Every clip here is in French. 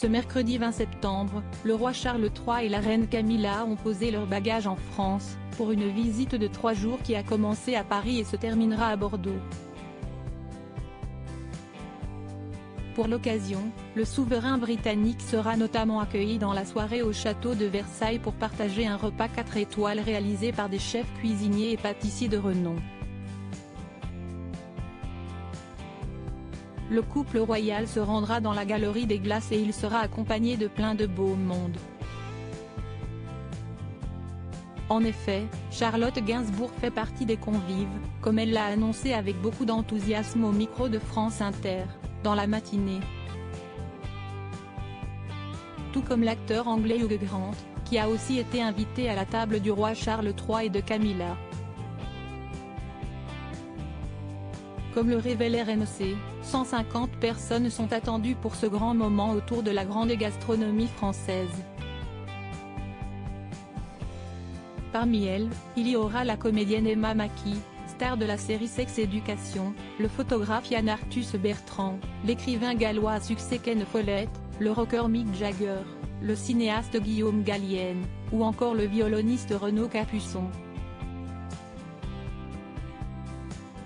Ce mercredi 20 septembre, le roi Charles III et la reine Camilla ont posé leurs bagages en France, pour une visite de 3 jours qui a commencé à Paris et se terminera à Bordeaux. Pour l'occasion, le souverain britannique sera notamment accueilli dans la soirée au château de Versailles pour partager un repas 4 étoiles réalisé par des chefs cuisiniers et pâtissiers de renom. Le couple royal se rendra dans la Galerie des Glaces et il sera accompagné de plein de beau monde. En effet, Charlotte Gainsbourg fait partie des convives, comme elle l'a annoncé avec beaucoup d'enthousiasme au micro de France Inter, dans la matinée. Tout comme l'acteur anglais Hugh Grant, qui a aussi été invité à la table du roi Charles III et de Camilla. Comme le révélait RMC, 150 personnes sont attendues pour ce grand moment autour de la grande gastronomie française. Parmi elles, il y aura la comédienne Emma Mackey, star de la série Sex Education, le photographe Yann Arthus Bertrand, l'écrivain gallois à succès Ken Follett, le rocker Mick Jagger, le cinéaste Guillaume Gallienne, ou encore le violoniste Renaud Capuçon.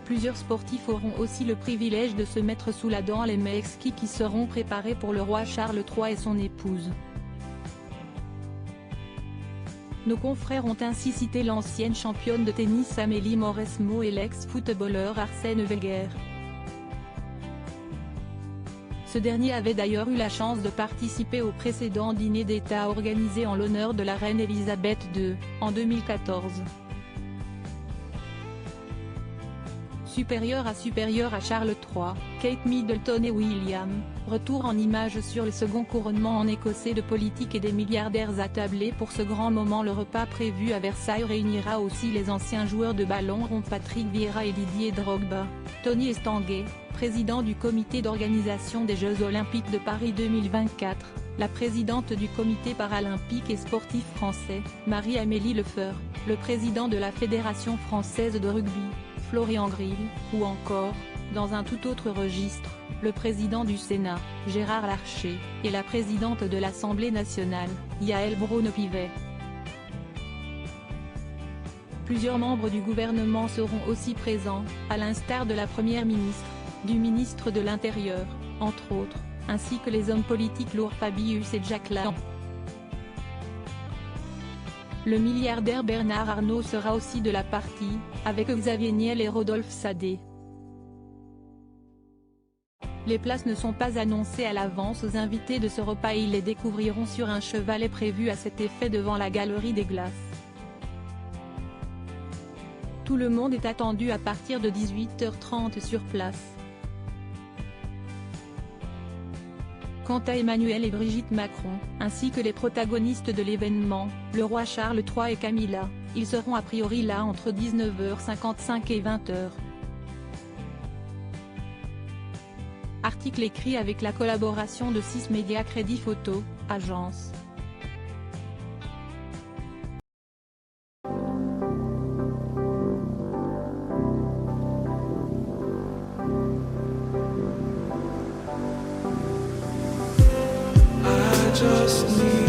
Plusieurs sportifs auront aussi le privilège de se mettre sous la dent les meilleurs skis qui seront préparés pour le roi Charles III et son épouse. Nos confrères ont ainsi cité l'ancienne championne de tennis Amélie Mauresmo et l'ex-footballeur Arsène Wenger. Ce dernier avait d'ailleurs eu la chance de participer au précédent dîner d'État organisé en l'honneur de la reine Elisabeth II, en 2014. Supérieur à Charles III, Kate Middleton et William, retour en images sur le second couronnement en Écossais de politiques et des milliardaires attablés pour ce grand moment. Le repas prévu à Versailles réunira aussi les anciens joueurs de ballon rond Patrick Vieira et Didier Drogba, Tony Estanguet, président du comité d'organisation des Jeux Olympiques de Paris 2024, la présidente du comité paralympique et sportif français, Marie-Amélie Lefeur, le président de la Fédération française de rugby, Florian Grill, ou encore, dans un tout autre registre, le président du Sénat, Gérard Larcher, et la présidente de l'Assemblée nationale, Yaël Braun-Pivet. Plusieurs membres du gouvernement seront aussi présents, à l'instar de la première ministre, du ministre de l'Intérieur, entre autres, ainsi que les hommes politiques Laure Fabius et Jack Lang. Le milliardaire Bernard Arnault sera aussi de la partie, avec Xavier Niel et Rodolphe Saadé. Les places ne sont pas annoncées à l'avance aux invités de ce repas et ils les découvriront sur un chevalet prévu à cet effet devant la Galerie des Glaces. Tout le monde est attendu à partir de 18h30 sur place. Quant à Emmanuel et Brigitte Macron, ainsi que les protagonistes de l'événement, le roi Charles III et Camilla, ils seront a priori là entre 19h55 et 20h. Article écrit avec la collaboration de 6 médias Crédit Photo, agence. Just need